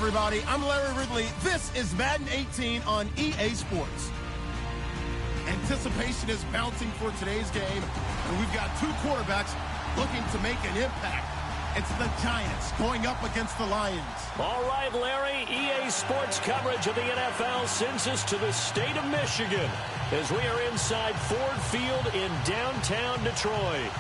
everybody. I'm Larry Ridley. This is Madden 18 on EA Sports. Anticipation is bouncing for today's game, and we've got two quarterbacks looking to make an impact. It's the Giants going up against the Lions. All right, Larry, EA Sports coverage of the NFL sends us to the state of Michigan as we are inside Ford Field in downtown Detroit.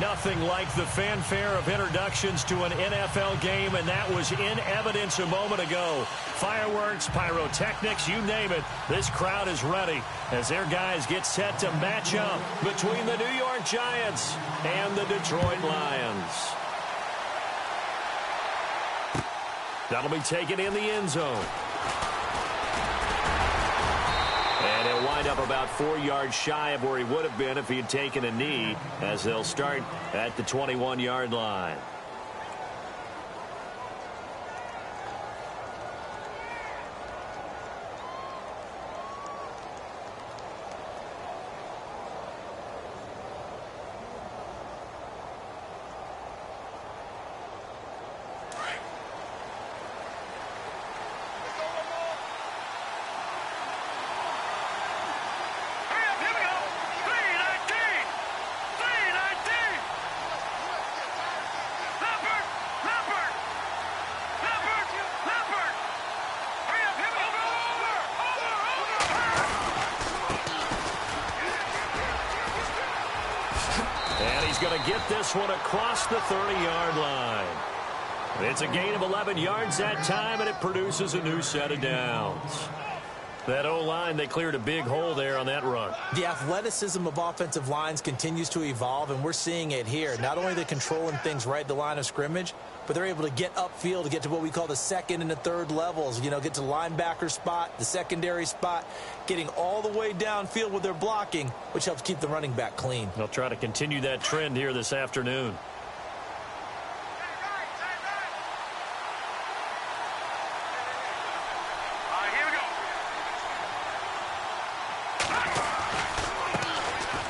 Nothing like the fanfare of introductions to an NFL game, and that was in evidence a moment ago. Fireworks, pyrotechnics, you name it. This crowd is ready as their guys get set to match up between the New York Giants and the Detroit Lions. That'll be taken in the end zone. And he'll wind up about 4 yards shy of where he would have been if he had taken a knee, as they'll start at the 21-yard line. Going to get this one across the 30-yard line. It's a gain of 11 yards that time, and it produces a new set of downs. That O-line, they cleared a big hole there on that run. The athleticism of offensive lines continues to evolve, and we're seeing it here. Not only are they controlling things right at the line of scrimmage, but they're able to get upfield to get to what we call the second and the third levels. You know, get to the linebacker spot, the secondary spot, getting all the way downfield with their blocking, which helps keep the running back clean. They'll try to continue that trend here this afternoon.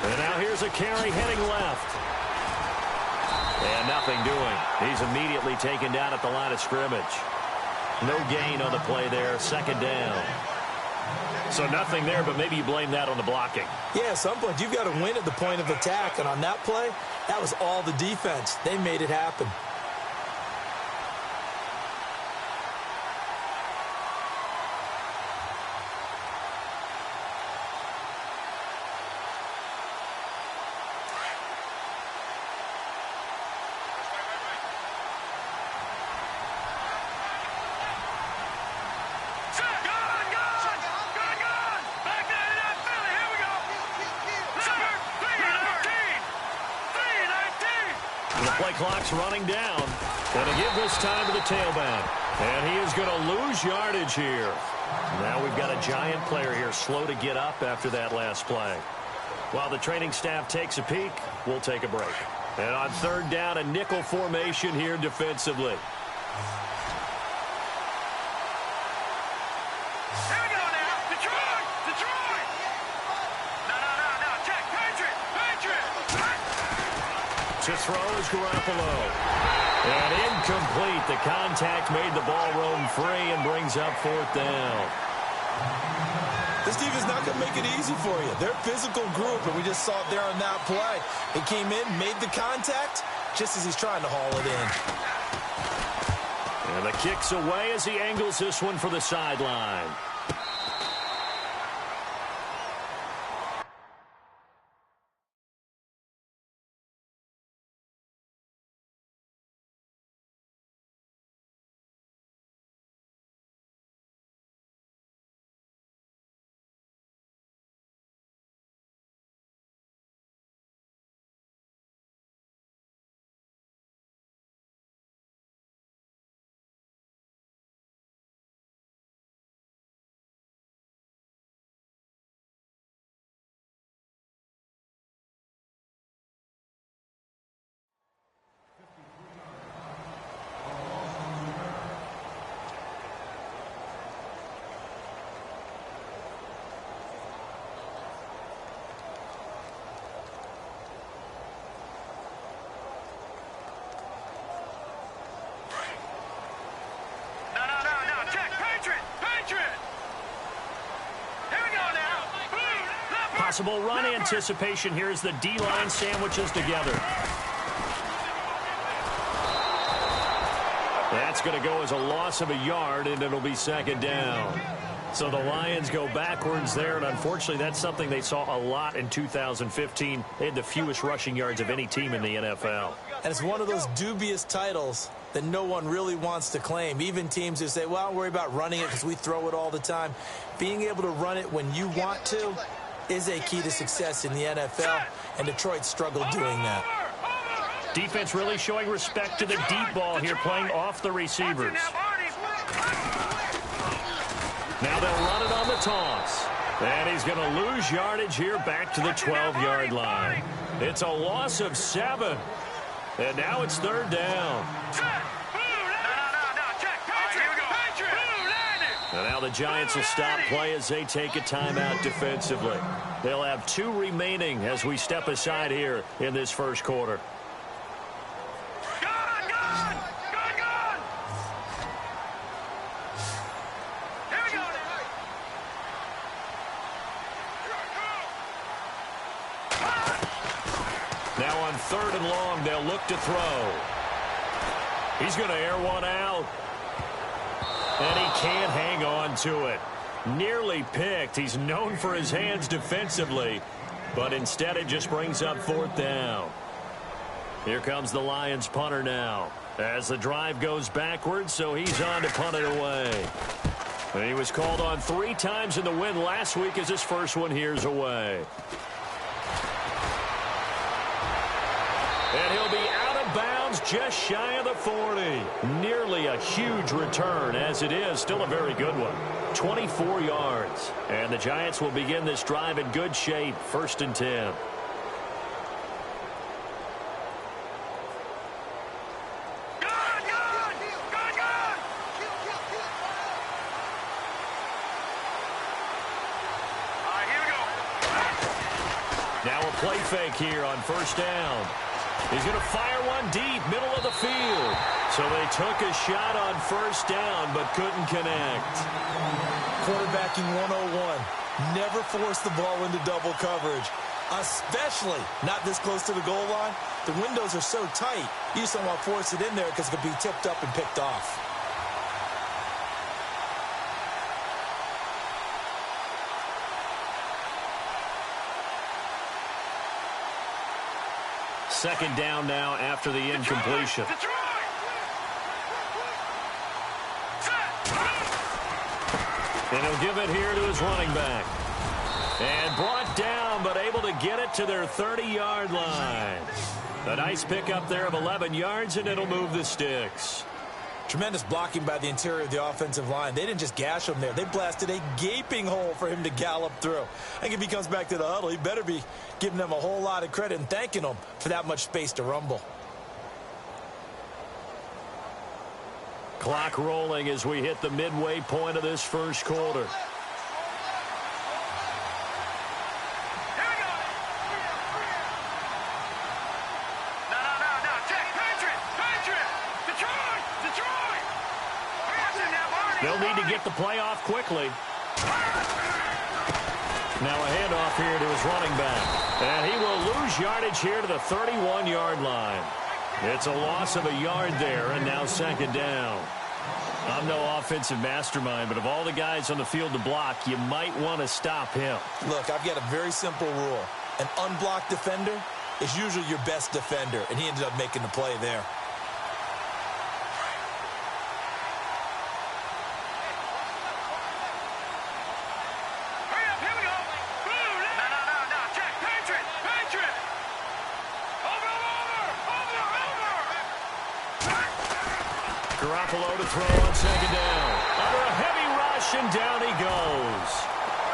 And now here's a carry heading left. And nothing doing. He's immediately taken down at the line of scrimmage. No gain on the play there. Second down. So nothing there, but maybe you blame that on the blocking. Yeah, at some point you've got to win at the point of attack. And on that play, that was all the defense. They made it happen. Clock's running down. Going to give this time to the tailback. And he is going to lose yardage here. Now we've got a Giant player here slow to get up after that last play. While the training staff takes a peek, we'll take a break. And on third down, a nickel formation here defensively. To throw is Garoppolo. And incomplete. The contact made the ball roam free and brings up fourth down. This defense is not going to make it easy for you. They're a physical group, and we just saw it there on that play. He came in, made the contact, just as he's trying to haul it in. And the kick's away as he angles this one for the sideline. possible run anticipation here as the D-line sandwiches together. That's going to go as a loss of a yard, and it'll be second down. So the Lions go backwards there, and unfortunately that's something they saw a lot in 2015. They had the fewest rushing yards of any team in the NFL. And it's one of those dubious titles that no one really wants to claim. Even teams who say, well, don't worry about running it because we throw it all the time. Being able to run it when you want to is a key to success in the NFL, and Detroit struggled doing that. Defense really showing respect to the deep ball here, playing off the receivers. Now they'll run it on the toss. And he's going to lose yardage here back to the 12-yard line. It's a loss of 7. And now it's third down. And now the Giants will stop play as they take a timeout defensively. They'll have 2 remaining as we step aside here in this first quarter. Now on 3rd and long, they'll look to throw. He's going to air one out. And he can't hang on to it. Nearly picked. He's known for his hands defensively, but instead it just brings up 4th down. Here comes the Lions punter now as the drive goes backwards, so he's on to punt it away. And he was called on 3 times in the win last week as his first one here's away. And he'll be out of bounds just shy of the 40. Nearly a huge return as it is. Still a very good one. 24 yards. And the Giants will begin this drive in good shape. 1st and 10. Now a play fake here on 1st down. He's going to fire one deep, middle of the field. So they took a shot on 1st down, but couldn't connect. Quarterbacking 101. Never force the ball into double coverage, especially not this close to the goal line. The windows are so tight, you just don't want to force it in there because it could be tipped up and picked off. Second down now after the incompletion. And he'll give it here to his running back. And brought down, but able to get it to their 30-yard line. A nice pickup there of 11 yards, and it'll move the sticks. Tremendous blocking by the interior of the offensive line. They didn't just gash him there. They blasted a gaping hole for him to gallop through. I think if he comes back to the huddle, he better be giving them a whole lot of credit and thanking them for that much space to rumble. Clock rolling as we hit the midway point of this first quarter. They'll need to get the play off quickly. Now a handoff here to his running back. And he will lose yardage here to the 31-yard line. It's a loss of a yard there, and now second down. I'm no offensive mastermind, but of all the guys on the field to block, you might want to stop him. Look, I've got a very simple rule. An unblocked defender is usually your best defender, and he ended up making the play there. Garoppolo to throw on second down. Under a heavy rush, and down he goes.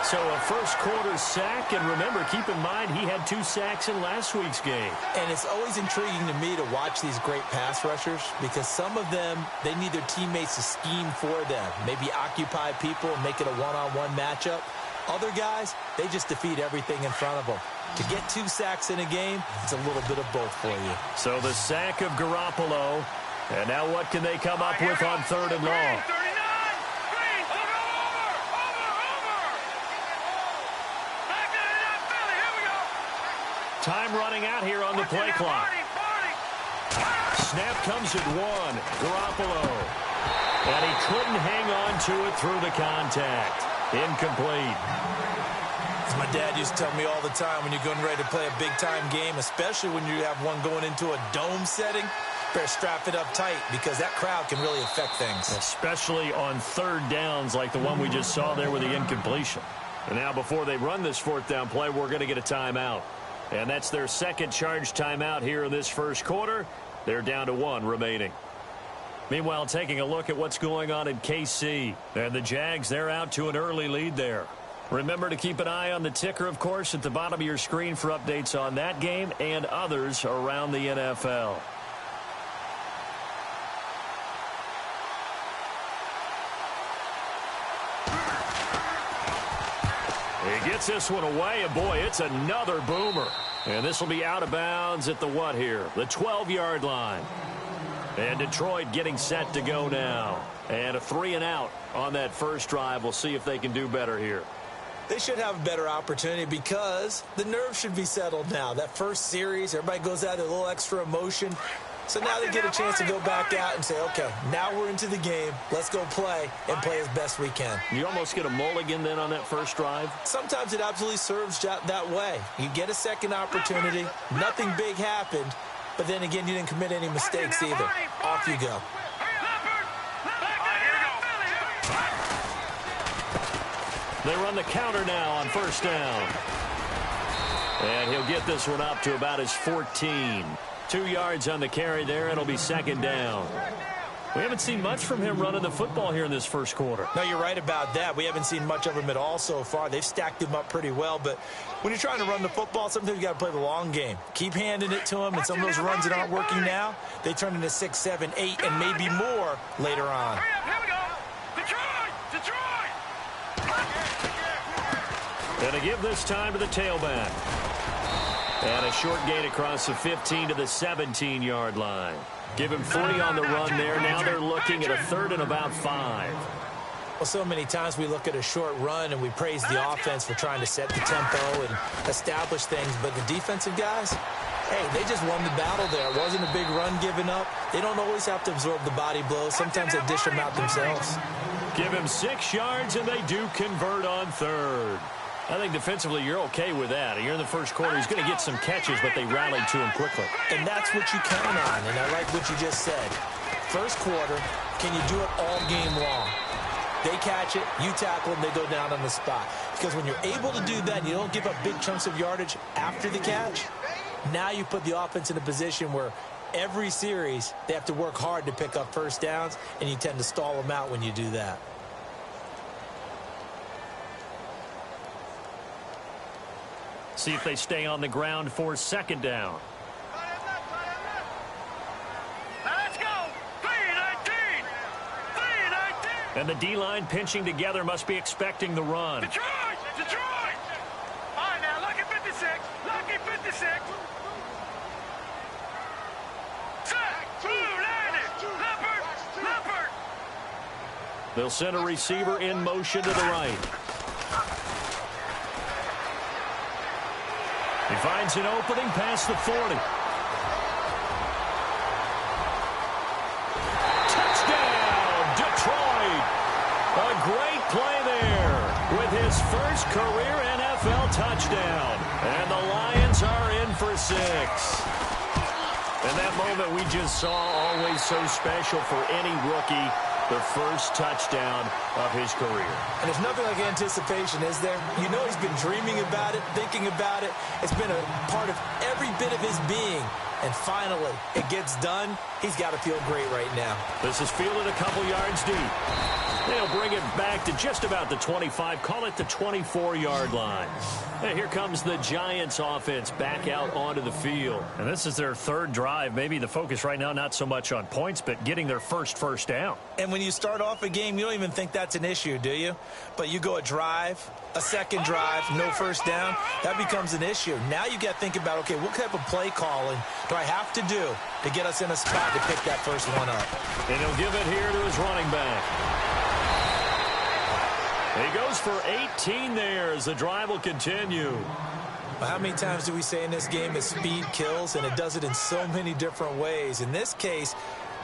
So a first quarter sack, and remember, keep in mind, he had 2 sacks in last week's game. And it's always intriguing to me to watch these great pass rushers because some of them, they need their teammates to scheme for them. Maybe occupy people and make it a one-on-one matchup. Other guys, they just defeat everything in front of them. To get 2 sacks in a game, it's a little bit of both for you. So the sack of Garoppolo. And now what can they come up with on 3rd and long? running out here on the play clock. Snap comes at 1. Garoppolo. And he couldn't hang on to it through the contact. Incomplete. As my dad used to tell me all the time, when you're getting ready to play a big-time game, especially when you have one going into a dome setting, better strap it up tight because that crowd can really affect things. Especially on third downs like the one we just saw there with the incompletion. And now before they run this fourth down play, we're going to get a timeout. And that's their second charge timeout here in this first quarter. They're down to 1 remaining. Meanwhile, taking a look at what's going on in KC. And the Jags, they're out to an early lead there. Remember to keep an eye on the ticker, of course, at the bottom of your screen for updates on that game and others around the NFL. He gets this one away, and boy, it's another boomer. And this will be out of bounds at the what here? The 12-yard line. And Detroit getting set to go now. And a 3-and-out on that first drive. We'll see if they can do better here. They should have a better opportunity because the nerves should be settled now. That first series, everybody goes out with a little extra emotion. So now they get a chance to go back out and say, okay, now we're into the game. Let's go play and play as best we can. You almost get a mulligan then on that first drive? Sometimes it absolutely serves that way. You get a second opportunity. Nothing big happened. But then again, you didn't commit any mistakes either. Off you go. They run the counter now on first down. And he'll get this one up to about his 14. 2 yards on the carry there. It'll be second down. We haven't seen much from him running the football here in this first quarter. No, you're right about that. We haven't seen much of him at all so far. They've stacked him up pretty well. But when you're trying to run the football, sometimes you got to play the long game. Keep handing it to him. And some of those runs that aren't working now, they turn into 6, 7, 8, and maybe more later on. Here we go. Detroit! And to give this time to the tailback. And a short gain across the 15 to the 17-yard line. Give him 3 on the run there. Now they're looking at a 3rd and about 5. Well, so many times we look at a short run and we praise the offense for trying to set the tempo and establish things. But the defensive guys, hey, they just won the battle there. It wasn't a big run given up. They don't always have to absorb the body blows. Sometimes they dish them out themselves. Give him 6 yards, and they do convert on 3rd. I think defensively you're okay with that. You're in the first quarter. He's going to get some catches, but they rallied to him quickly. And that's what you count on, and I like what you just said. First quarter, can you do it all game long? They catch it, you tackle them, they go down on the spot. Because when you're able to do that and you don't give up big chunks of yardage after the catch, now you put the offense in a position where every series they have to work hard to pick up first downs, and you tend to stall them out when you do that. See if they stay on the ground for second down. Let's go. 3-19. And the D-line pinching together must be expecting the run. Detroit! All right, now, lucky 56. Set. Blue, landed. Leopard. They'll send a receiver in motion to the right. He finds an opening past the 40. Touchdown, Detroit! A great play there with his first career NFL touchdown. And the Lions are in for 6. And that moment we just saw, always so special for any rookie. The first touchdown of his career. And there's nothing like anticipation, is there? You know he's been dreaming about it, thinking about it. It's been a part of every bit of his being. And finally, it gets done. He's got to feel great right now. This is fielded a couple yards deep. They'll bring it back to just about the 25. Call it the 24-yard line. And here comes the Giants offense back out onto the field. And this is their third drive. Maybe the focus right now not so much on points, but getting their first down. And when you start off a game, you don't even think that's an issue, do you? But you go a drive, a second drive, no first down, that becomes an issue. Now you got to think about, okay, what type of play calling do I have to do to get us in a spot to pick that first one up? And he'll give it here to his running back. He goes for 18 there as the drive will continue. Well, how many times do we say in this game that speed kills, and it does it in so many different ways? In this case,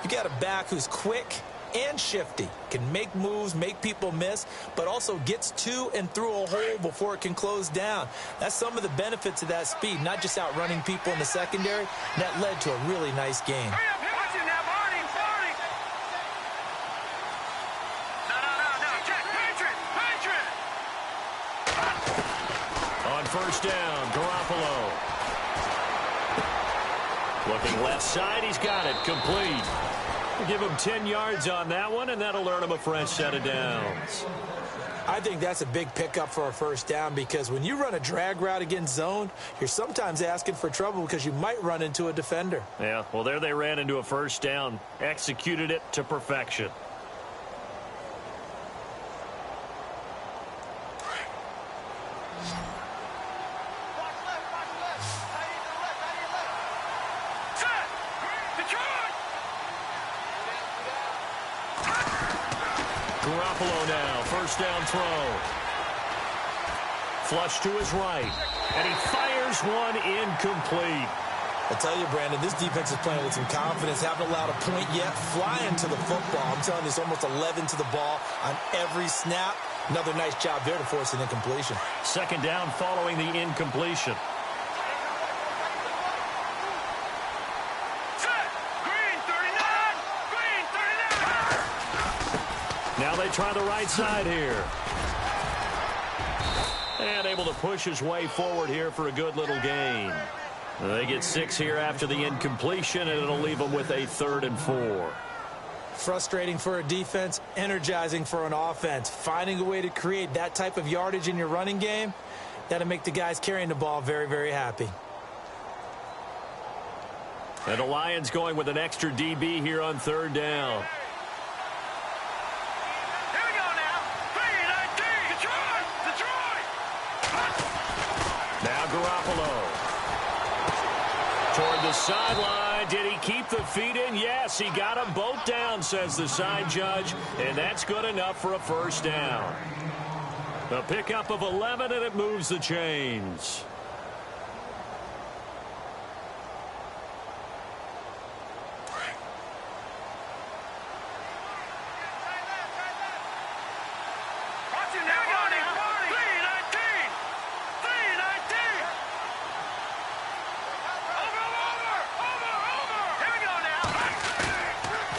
you got a back who's quick and shifty, can make moves, make people miss, but also gets to and through a hole before it can close down. That's some of the benefits of that speed, not just outrunning people in the secondary. And that led to a really nice game. On first down, Garoppolo. Looking left side, he's got it, complete. We'll give him 10 yards on that one, and that'll earn him a fresh set of downs. I think that's a big pickup for a first down, because when you run a drag route against zone, you're sometimes asking for trouble because you might run into a defender. Yeah, well, there they ran into a first down, executed it to perfection. Garoppolo now, first down throw. Flush to his right, and he fires one incomplete. I tell you, Brandon, this defense is playing with some confidence, haven't allowed a point yet, flying to the football. I'm telling you, it's almost 11 to the ball on every snap. Another nice job there to force an incompletion. Second down following the incompletion. Now they try the right side here. And able to push his way forward here for a good little gain. They get 6 here after the incompletion, and it'll leave them with a 3rd and 4. Frustrating for a defense, energizing for an offense. Finding a way to create that type of yardage in your running game, that'll make the guys carrying the ball very, very happy. And the Lions going with an extra DB here on 3rd down. Now Garoppolo. Toward the sideline. Did he keep the feet in? Yes, he got them both down, says the side judge. And that's good enough for a first down. A pickup of 11, and it moves the chains.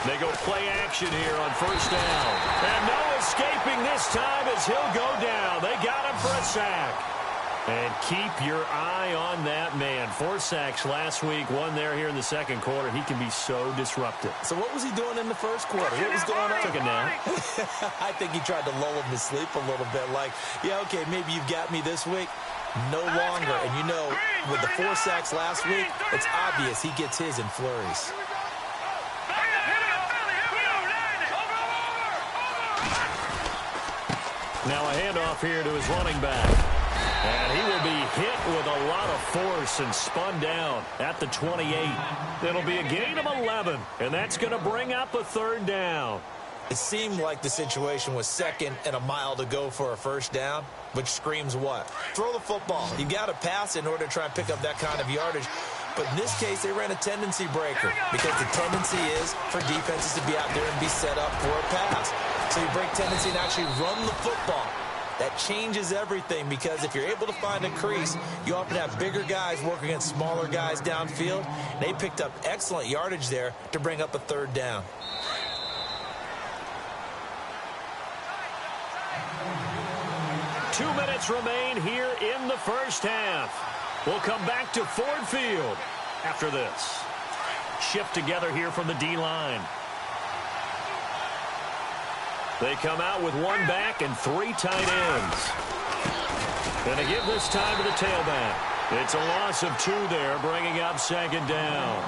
They go play action here on first down. And no escaping this time as he'll go down. They got him for a sack. And keep your eye on that man. 4 sacks last week, 1 there here in the second quarter. He can be so disruptive. So what was he doing in the first quarter? What was going on? Took a nap. I think he tried to lull him to sleep a little bit. Like, yeah, okay, maybe you've got me this week. No longer. And you know, with the 4 sacks last week, it's obvious he gets his in flurries. Now a handoff here to his running back. And he will be hit with a lot of force and spun down at the 28. It'll be a gain of 11, and that's going to bring up a 3rd down. It seemed like the situation was 2nd and a mile to go for a first down, which screams what? Throw the football. You got to pass in order to try and pick up that kind of yardage. But in this case, they ran a tendency breaker, because the tendency is for defenses to be out there and be set up for a pass. So you break tendency and actually run the football. That changes everything, because if you're able to find a crease, you often have bigger guys working against smaller guys downfield. They picked up excellent yardage there to bring up a 3rd down. Two minutes remain here in the first half. We'll come back to Ford Field after this. Shift together here from the D-line. They come out with 1 back and 3 tight ends. And they give this time to the tailback. It's a loss of 2 there, bringing up 2nd down.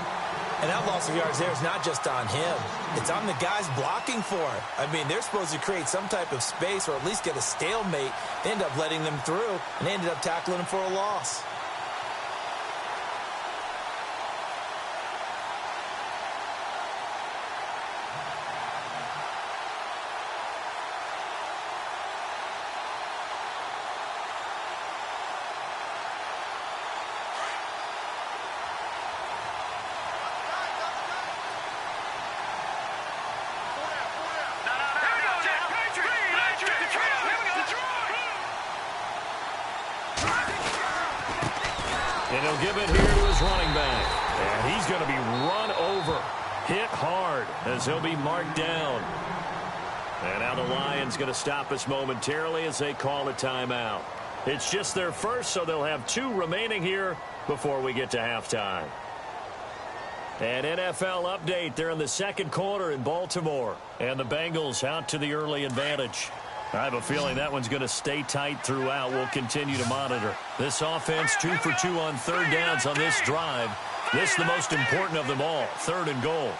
And that loss of yards there is not just on him. It's on the guys blocking for it. I mean, they're supposed to create some type of space or at least get a stalemate. They end up letting them through, and they ended up tackling them for a loss. He'll give it here to his running back. And he's going to be run over, hit hard, as he'll be marked down. And now the Lions going to stop us momentarily as they call a timeout. It's just their first, so they'll have 2 remaining here before we get to halftime. An NFL update. They're in the second quarter in Baltimore. And the Bengals out to the early advantage. I have a feeling that one's going to stay tight throughout. We'll continue to monitor. This offense 2 for 2 on third downs on this drive. This is the most important of them all. 3rd and goal.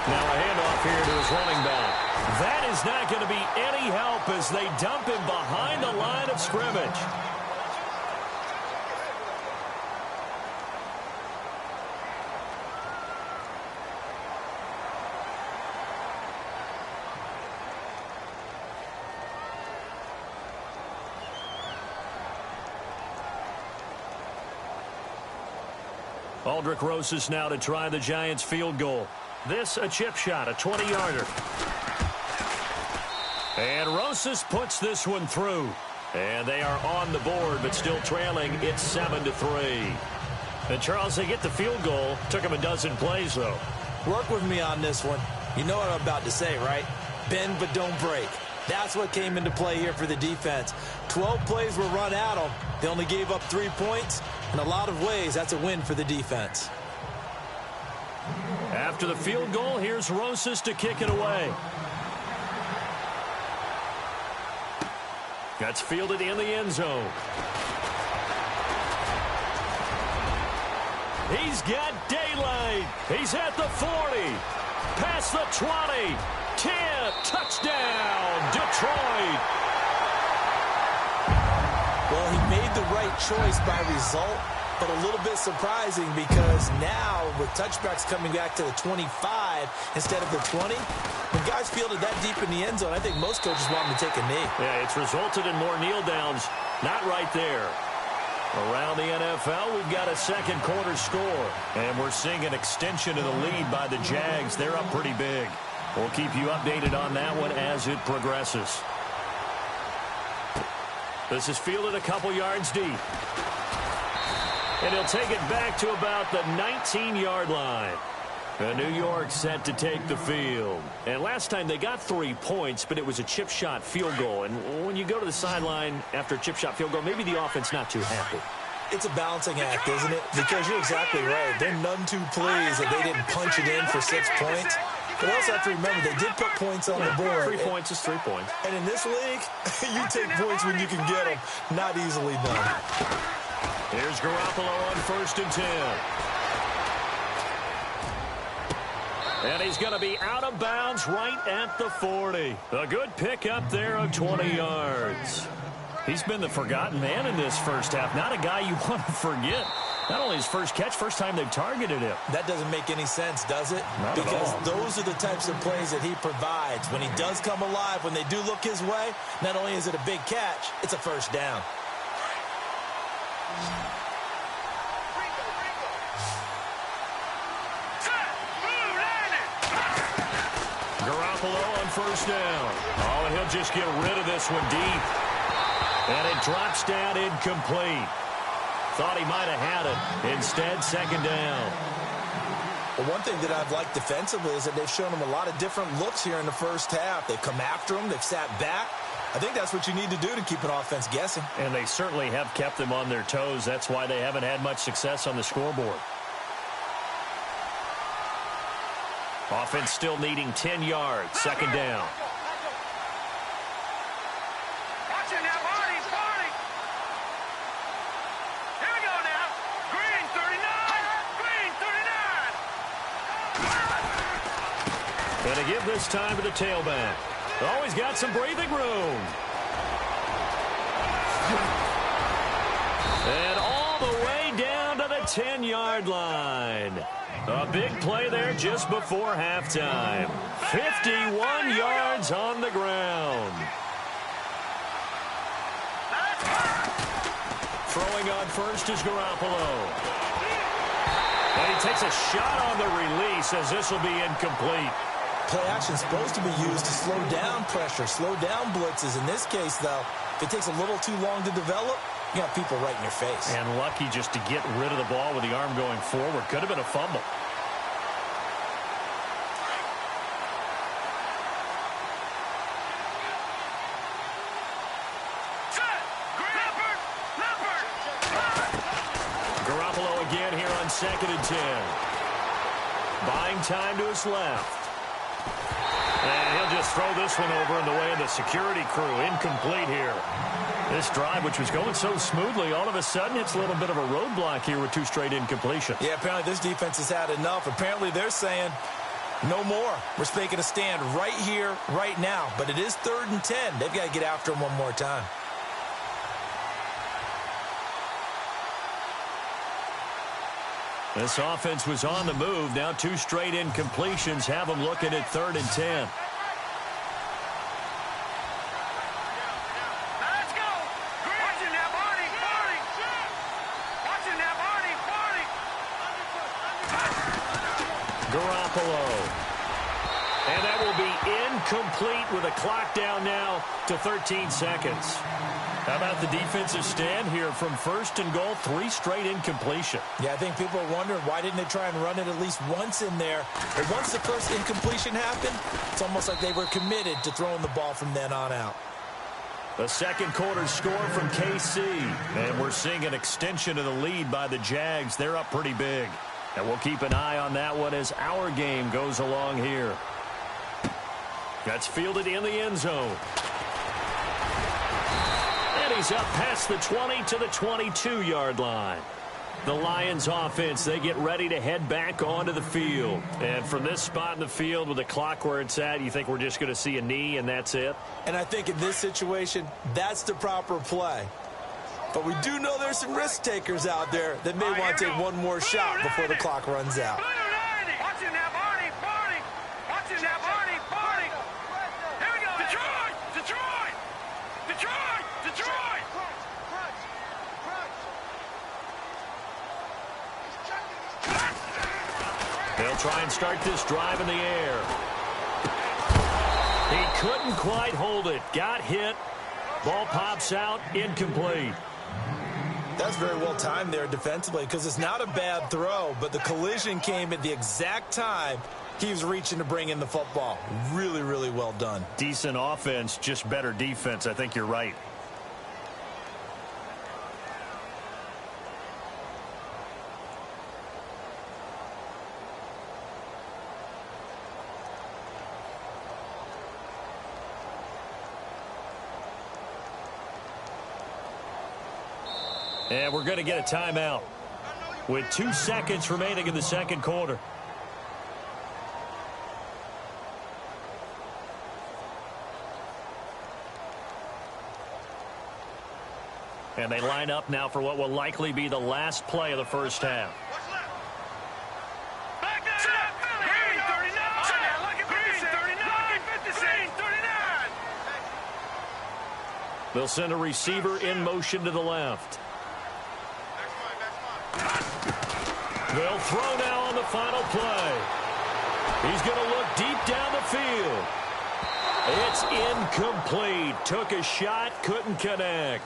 Now a handoff here to his running back. That is not going to be any help as they dump him behind the line of scrimmage. Aldrick Rosas now to try the Giants field goal. This a chip shot, a 20-yarder. And Rosas puts this one through. And they are on the board, but still trailing. It's 7-3. And Charles, they get the field goal. Took them a dozen plays, though. Work with me on this one. You know what I'm about to say, right? Bend but don't break. That's what came into play here for the defense. 12 plays were run at them. They only gave up 3 points. In a lot of ways, that's a win for the defense. After the field goal, here's Rosas to kick it away. That's fielded in the end zone. He's got daylight. He's at the 40. Past the 20. 10. Touchdown, Detroit. Well, he made the right choice by result, but a little bit surprising because now with touchbacks coming back to the 25 instead of the 20, when guys fielded that deep in the end zone, I think most coaches want them to take a knee. Yeah, it's resulted in more kneel downs. Not right there. Around the NFL, we've got a second quarter score, and we're seeing an extension of the lead by the Jags. They're up pretty big. We'll keep you updated on that one as it progresses. This is fielded a couple yards deep. And he'll take it back to about the 19-yard line. New York set to take the field. And last time they got 3 points, but it was a chip shot field goal. And when you go to the sideline after a chip shot field goal, maybe the offense not too happy. It's a balancing act, isn't it? Because you're exactly right. They're none too pleased that they didn't punch it in for 6 points. But also have to remember, they did put points on the board. 3 points is 3 points. And in this league, you take points when you can get them. Not easily done. Here's Garoppolo on 1st and 10. And he's going to be out of bounds right at the 40. A good pick up there of 20 yards. He's been the forgotten man in this first half. Not a guy you want to forget. Not only his first catch, first time they've targeted him. That doesn't make any sense, does it? Not because at all. Those are the types of plays that he provides. When he does come alive, when they do look his way, not only is it a big catch, it's a first down. Garoppolo on 1st down. Oh, and he'll just get rid of this one deep. And it drops down incomplete. Thought he might have had it. Instead, 2nd down. Well, one thing that I've liked defensively is that they've shown him a lot of different looks here in the first half. They've come after him. They've sat back. I think that's what you need to do to keep an offense guessing. And they certainly have kept them on their toes. That's why they haven't had much success on the scoreboard. Offense still needing 10 yards. 2nd down. Watch it now, Barney. Here we go now. Green 39. Green 39. Going to give this time to the tailback. Oh, he's got some breathing room. And all the way down to the 10-yard line. A big play there just before halftime. 51 yards on the ground. Throwing on 1st is Garoppolo. And he takes a shot on the release as this will be incomplete. Play action is supposed to be used to slow down pressure, slow down blitzes. In this case, though, if it takes a little too long to develop, you got people right in your face. And lucky just to get rid of the ball with the arm going forward. Could have been a fumble. Garoppolo again here on 2nd and 10. Buying time to his left. And he'll just throw this one over in the way of the security crew. Incomplete here. This drive, which was going so smoothly, all of a sudden it's a little bit of a roadblock here with 2 straight incompletions. Yeah, apparently this defense has had enough. Apparently they're saying no more. We're making a stand right here, right now. But it is 3rd and 10. They've got to get after him one more time. This offense was on the move. Now 2 straight incompletions have them looking at 3rd and 10. Garoppolo. And that will be incomplete with a clock down now to 13 seconds. How about the defensive stand here from 1st and goal, 3 straight incompletion. Yeah, I think people are wondering why didn't they try and run it at least once in there. But once the first incompletion happened, it's almost like they were committed to throwing the ball from then on out. The second quarter score from KC. And we're seeing an extension of the lead by the Jags. They're up pretty big. And we'll keep an eye on that one as our game goes along here. That's fielded in the end zone. And he's up past the 20 to the 22-yard line. The Lions offense, they get ready to head back onto the field. And from this spot in the field with the clock where it's at, you think we're just going to see a knee and that's it? And I think in this situation, that's the proper play. But we do know there's some risk takers out there that may want to take one more shot before the clock runs out. Watching that Barney. Watching that Barney. Here we go. Detroit. They'll try and start this drive in the air. He couldn't quite hold it. Got hit. Ball pops out. Incomplete. That's very well timed there defensively because it's not a bad throw, but the collision came at the exact time he was reaching to bring in the football. Really, really well done. Decent offense, just better defense. I think you're right. And we're going to get a timeout with 2 seconds remaining in the second quarter. And they line up now for what will likely be the last play of the first half. They'll send a receiver in motion to the left. They'll throw now on the final play. He's going to look deep down the field. It's incomplete. Took a shot, couldn't connect.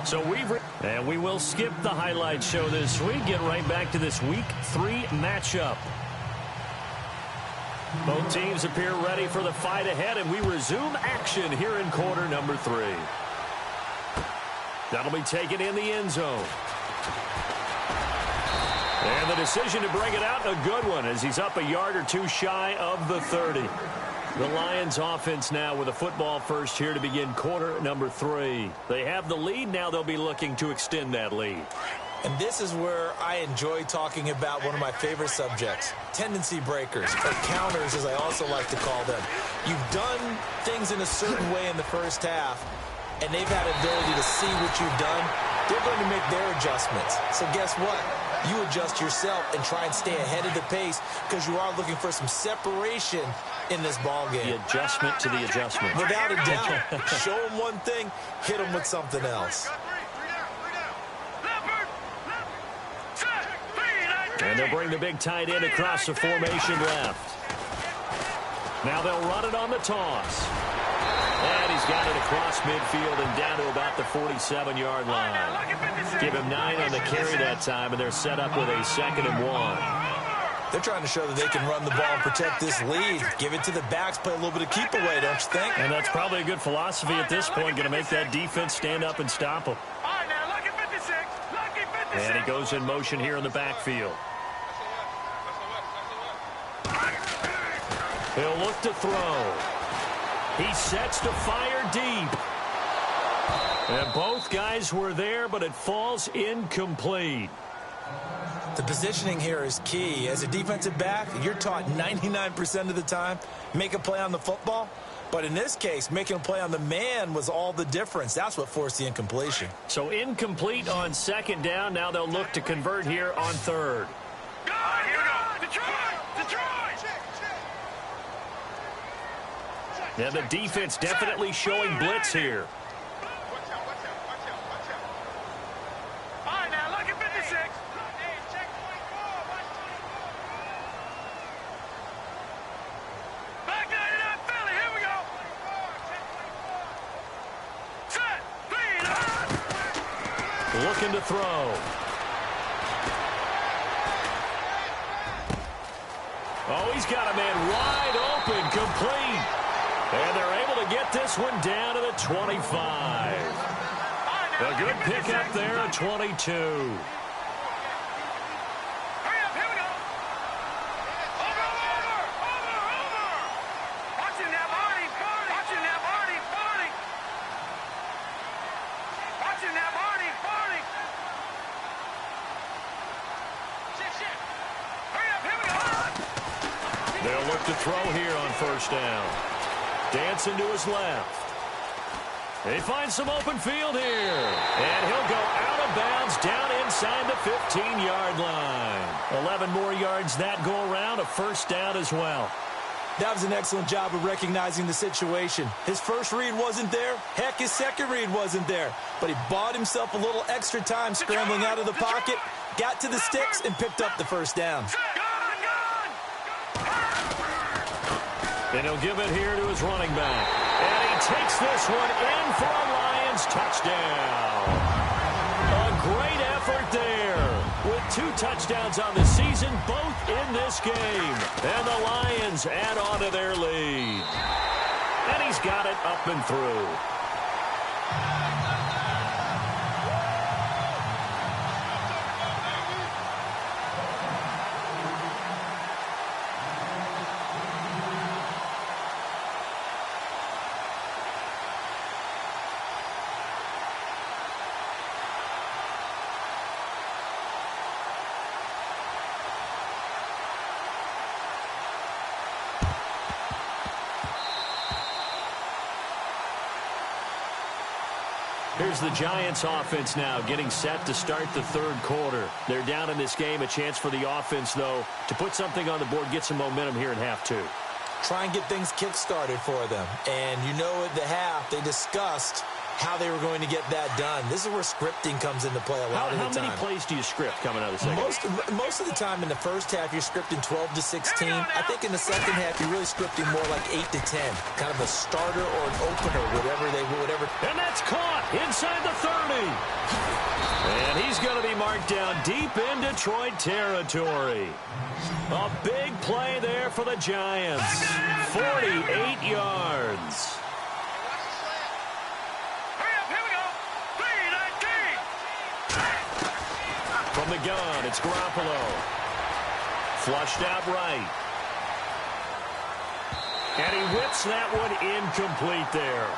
So we will skip the highlight show this week. Get right back to this Week 3 matchup. Both teams appear ready for the fight ahead, and we resume action here in quarter number 3. That'll be taken in the end zone. And the decision to bring it out, a good one, as he's up a yard or two shy of the 30. The Lions offense now with a football first here to begin quarter number 3. They have the lead. Now they'll be looking to extend that lead. And this is where I enjoy talking about one of my favorite subjects, tendency breakers, or counters as I also like to call them. You've done things in a certain way in the first half, and they've had ability to see what you've done. They're going to make their adjustments. So guess what? You adjust yourself and try and stay ahead of the pace because you are looking for some separation in this ball game. The adjustment to the adjustment. Without a doubt. Show them one thing, hit them with something else. And they'll bring the big tight end across the formation left. Now they'll run it on the toss. And he's got it across midfield and down to about the 47-yard line. Give him 9 on the carry that time, and they're set up with a 2nd and 1. They're trying to show that they can run the ball and protect this lead. Give it to the backs, play a little bit of keep away, don't you think? And that's probably a good philosophy at this point, going to make that defense stand up and stop them. And he goes in motion here in the backfield. He'll look to throw. He sets to fire deep. And both guys were there, but it falls incomplete. The positioning here is key. As a defensive back, you're taught 99% of the time, make a play on the football. But in this case, making a play on the man was all the difference. That's what forced the incompletion. So incomplete on 2nd down. Now they'll look to convert here on 3rd. Here we go. Detroit! Yeah, the defense definitely showing blitz here. All right, now look at 56. Back 99 Philly. Here we go. Set. Speed. Looking to throw. Oh, he's got a man wide open, complete. And they're able to get this one down to the 25. A good pickup there at 22. Hurry up, here we go. Over. Watching that Barney. Watching that Barney. Watching that Barney. Hurry up, here we go. They'll look to throw here on 1st down. Dancing to his left. He finds some open field here. And he'll go out of bounds down inside the 15-yard line. 11 more yards that go around, a 1st down as well. That was an excellent job of recognizing the situation. His first read wasn't there. Heck, his second read wasn't there. But he bought himself a little extra time scrambling out of the pocket, got to the sticks, and picked up the 1st down. And he'll give it here to his running back. And he takes this one in for a Lions touchdown. A great effort there. With 2 touchdowns on the season, both in this game. And the Lions add on to their lead. And he's got it up and through. Here's the Giants offense now getting set to start the 3rd quarter. They're down in this game. A chance for the offense, though, to put something on the board, get some momentum here in half 2. Try and get things kick-started for them. And you know at the half, they discussed how they were going to get that done. This is where scripting comes into play a lot of the time. How many plays do you script coming out of the second? Most of the time in the first half, you're scripting 12 to 16. I think in the second half, you're really scripting more like 8 to 10. Kind of a starter or an opener, whatever. And that's caught inside the 30. And he's going to be marked down deep in Detroit territory. A big play there for the Giants. 48 yards. From the gun, it's Garoppolo. Flushed out right. And he whips that one incomplete there.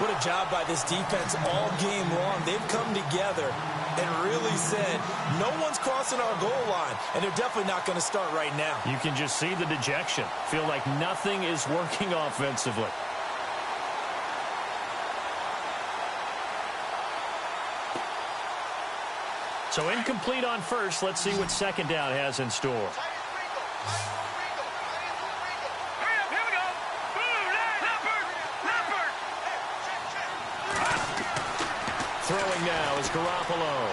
What a job by this defense all game long. They've come together and really said, no one's crossing our goal line, and they're definitely not going to start right now. You can just see the dejection. Feel like nothing is working offensively. So incomplete on 1st. Let's see what 2nd down has in store. Throwing now is Garoppolo.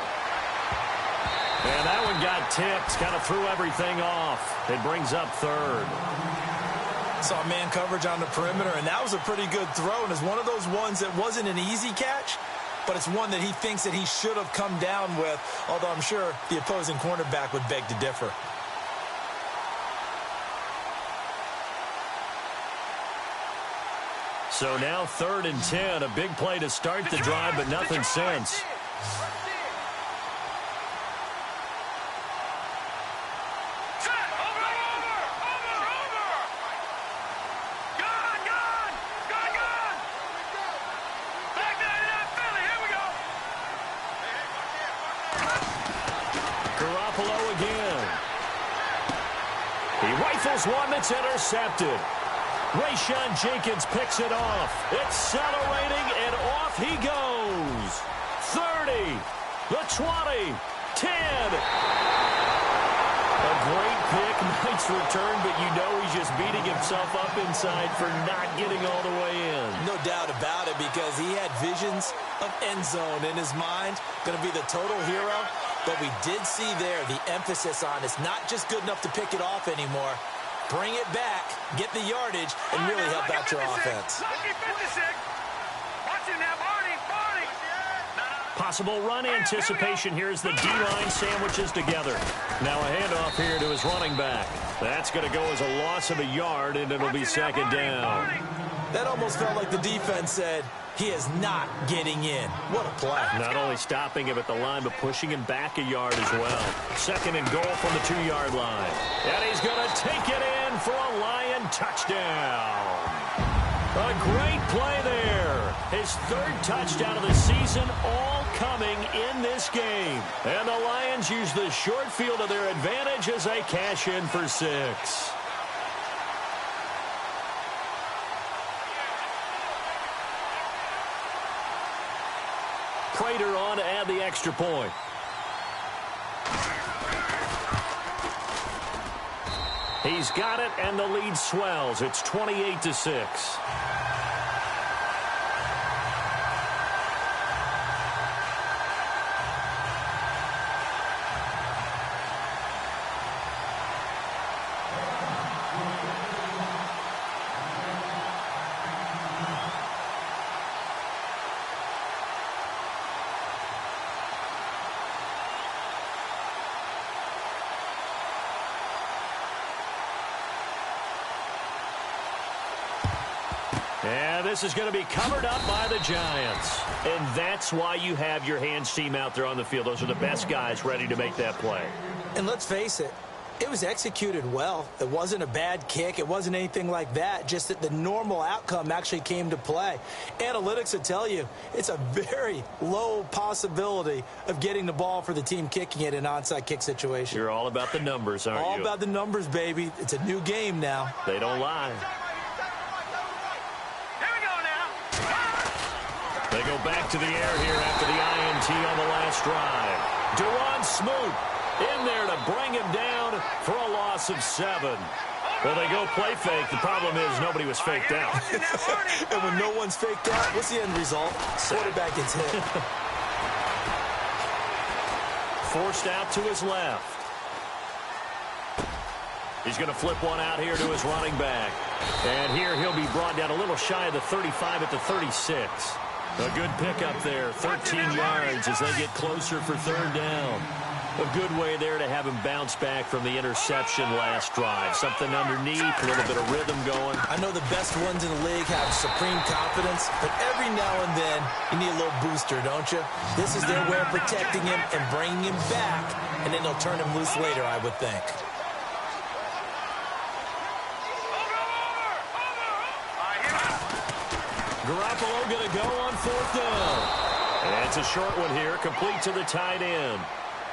And that one got tipped, kind of threw everything off. It brings up third. Saw man coverage on the perimeter, and that was a pretty good throw. And it's one of those ones that wasn't an easy catch, but it's one that he thinks that he should have come down with, although I'm sure the opposing cornerback would beg to differ. So now 3rd and 10, a big play to start the drive, but nothing since. One that's intercepted. Rayshawn Jenkins picks it off. Accelerating, and off he goes. 30, the 20, 10. A great pick, nice return, but you know he's just beating himself up inside for not getting all the way in. No doubt about it, because he had visions of end zone in his mind. Going to be the total hero. But we did see there the emphasis on it's not just good enough to pick it off anymore. Bring it back, get the yardage, and really help out your offense. Possible run anticipation here as the D-line sandwiches together. Now a handoff here to his running back. That's going to go as a loss of a yard, and it'll be 2nd down. That almost felt like the defense said, he is not getting in. What a play. Not only stopping him at the line, but pushing him back a yard as well. 2nd and goal from the 2-yard line. And he's going to take it in for a Lion touchdown. A great play there. His 3rd touchdown of the season, all coming in this game. And the Lions use the short field to their advantage as they cash in for 6. Prater on to add the extra point. He's got it, and the lead swells. It's 28-6. And this is going to be covered up by the Giants. And that's why you have your hands team out there on the field. Those are the best guys ready to make that play. And let's face it, it was executed well. It wasn't a bad kick. It wasn't anything like that. Just that the normal outcome actually came to play. Analytics will tell you it's a very low possibility of getting the ball for the team kicking it in an onside kick situation. You're all about the numbers, aren't you? All about the numbers, baby. It's a new game now. They don't lie. They go back to the air here after the INT on the last drive. Deron Smoot in there to bring him down for a loss of 7. Well, they go play fake. The problem is nobody was faked out. And when no one's faked out, what's the end result? Quarterback gets hit. Forced out to his left. He's going to flip one out here to his running back. And here he'll be brought down a little shy of the 35 at the 36. A good pickup there, 13 yards as they get closer for 3rd down. A good way there to have him bounce back from the interception last drive. Something underneath, a little bit of rhythm going. I know the best ones in the league have supreme confidence, but every now and then you need a little booster, don't you? This is their way of protecting him and bringing him back, and then they'll turn him loose later, I would think. Garoppolo going to go on 4th down. And it's a short one here, complete to the tight end.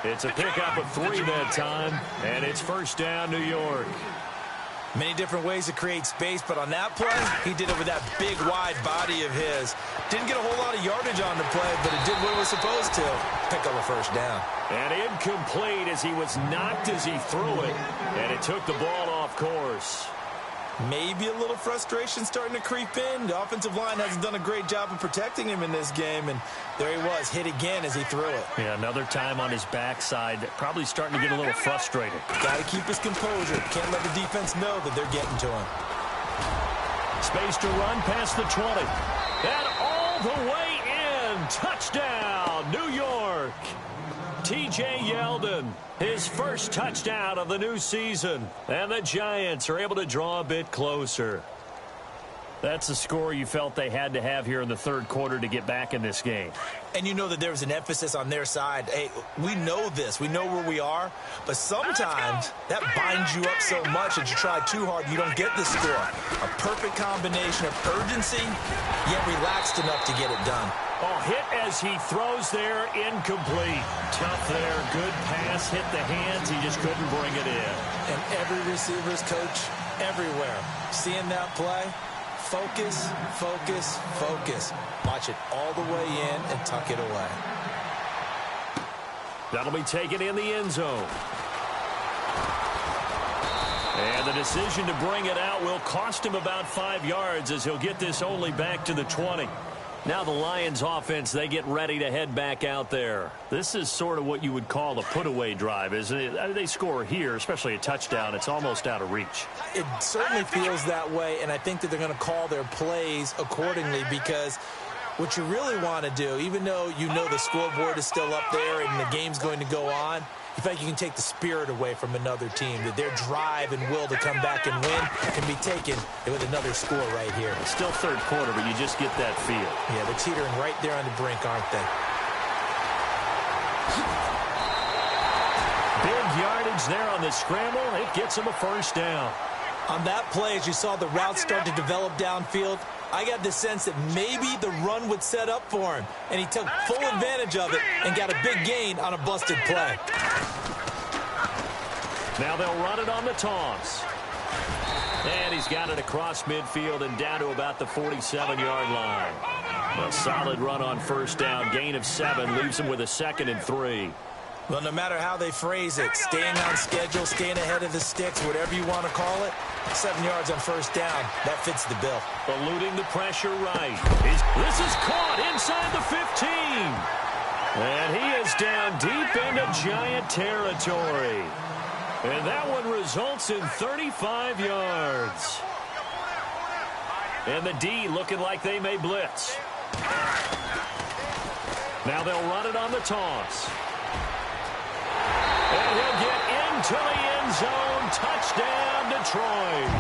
It's a pickup of 3 that time, and it's 1st down, New York. Many different ways to create space, but on that play, he did it with that big, wide body of his. Didn't get a whole lot of yardage on the play, but it did what it was supposed to. Pick up a 1st down. And incomplete as he was knocked as he threw it, and it took the ball off course. Maybe a little frustration starting to creep in. The offensive line hasn't done a great job of protecting him in this game, and there he was, hit again as he threw it. Yeah, another time on his backside, probably starting to get a little frustrated. Got to keep his composure. Can't let the defense know that they're getting to him. Space to run past the 20. And all the way in. Touchdown, New York. T.J. Yeldon, his first touchdown of the new season. And the Giants are able to draw a bit closer. That's the score you felt they had to have here in the third quarter to get back in this game. And you know that there was an emphasis on their side. Hey, we know this. We know where we are. But sometimes that binds you up so much that you try too hard, you don't get the score. A perfect combination of urgency, yet relaxed enough to get it done. Oh, hit as he throws there, incomplete. Tough there, good pass, hit the hands, he just couldn't bring it in. And every receiver's coach everywhere, seeing that play, focus, focus, focus. Watch it all the way in and tuck it away. That'll be taken in the end zone. And the decision to bring it out will cost him about 5 yards as he'll get this only back to the 20. Now the Lions offense, they get ready to head back out there. This is sort of what you would call a put-away drive, isn't it? They score here, especially a touchdown. It's almost out of reach. It certainly feels that way, and I think that they're going to call their plays accordingly because what you really want to do, even though you know the scoreboard is still up there and the game's going to go on, you think you can take the spirit away from another team, that their drive and will to come back and win can be taken with another score right here. Still third quarter, but you just get that feel. Yeah, they're teetering right there on the brink, aren't they? Big yardage there on the scramble. It gets him a first down. On that play, as you saw the route start to develop downfield, I got the sense that maybe the run would set up for him, and he took full advantage of it and got a big gain on a busted play. Now they'll run it on the toss. And he's got it across midfield and down to about the 47-yard line. A solid run on first down, gain of 7, leaves him with a 2nd and 3. Well, no matter how they phrase it, staying on schedule, staying ahead of the sticks, whatever you want to call it, 7 yards on first down, that fits the bill. Eluding the pressure right. This is caught inside the 15. And he is down deep into Giant territory. And that one results in 35 yards. And the D looking like they may blitz. Now they'll run it on the toss. And he'll get into the end zone. Touchdown, Detroit.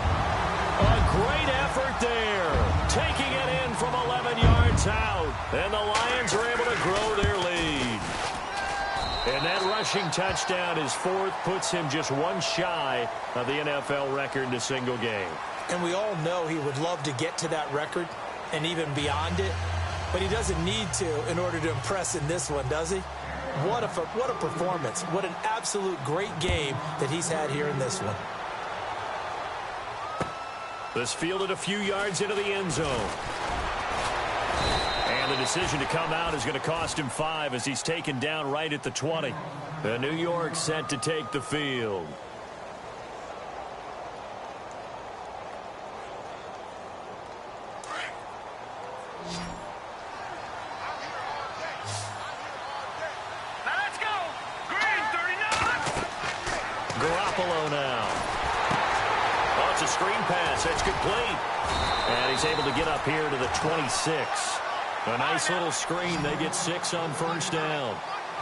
A great effort there. Taking it in from 11 yards out. And the Lions are able to grow their lead. And that rushing touchdown, his 4th, puts him just one shy of the NFL record in a single game. And we all know he would love to get to that record and even beyond it. But he doesn't need to in order to impress in this one, does he? What a performance. What an absolute great game that he's had here in this one. This fielded a few yards into the end zone. And the decision to come out is going to cost him 5 as he's taken down right at the 20. The New York set to take the field. That's complete. And he's able to get up here to the 26. A nice little screen. They get 6 on first down.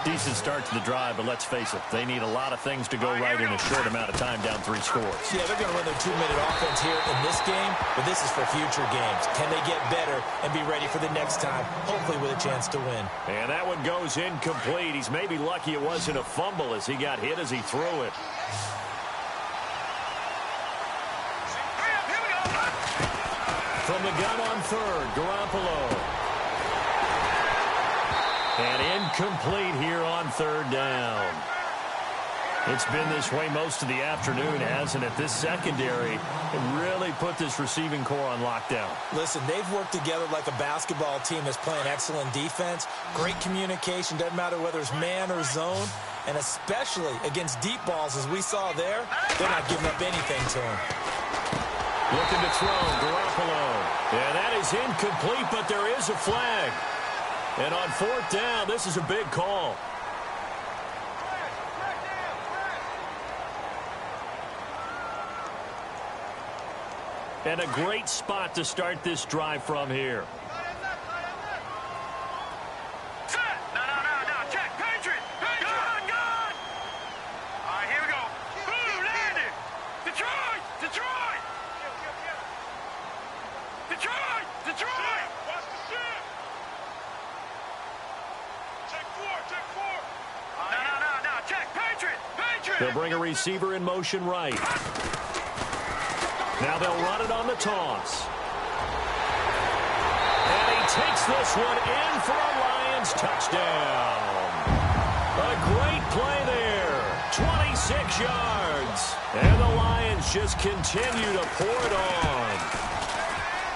Decent start to the drive, but let's face it, they need a lot of things to go right in a short amount of time, down 3 scores. Yeah, they're going to run their 2-minute offense here in this game, but this is for future games. Can they get better and be ready for the next time, hopefully with a chance to win? And that one goes incomplete. He's maybe lucky it wasn't a fumble as he got hit as he threw it. From the gun on third, Garoppolo. And incomplete here on third down. It's been this way most of the afternoon, hasn't it? This secondary really put this receiving core on lockdown. Listen, they've worked together like a basketball team that's playing excellent defense. Great communication, doesn't matter whether it's man or zone. And especially against deep balls, as we saw there, they're not giving up anything to them. Looking to throw, Garoppolo. And that is incomplete, but there is a flag. And on fourth down, this is a big call. And a great spot to start this drive from here. No. Check. Patriot. Gun. All right, here we go. Boom, landed. Detroit. Watch the ship. Check four. No. Check. Patriot. They'll bring a receiver in motion right. Now they'll run it on the toss. And he takes this one in for a Lions touchdown. A great play there. 26 yards. And the Lions just continue to pour it on.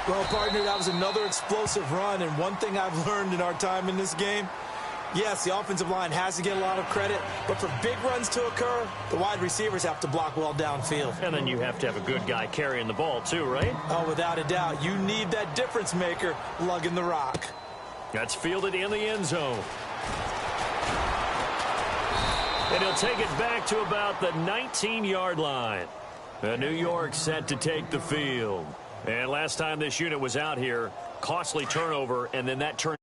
Well, partner, that was another explosive run. And one thing I've learned in our time in this game, yes, the offensive line has to get a lot of credit, but for big runs to occur, the wide receivers have to block well downfield. And then you have to have a good guy carrying the ball too, right? Oh, without a doubt. You need that difference maker lugging the rock. That's fielded in the end zone. And he'll take it back to about the 19-yard line. New York set to take the field. And last time this unit was out here, costly turnover, and then that turn.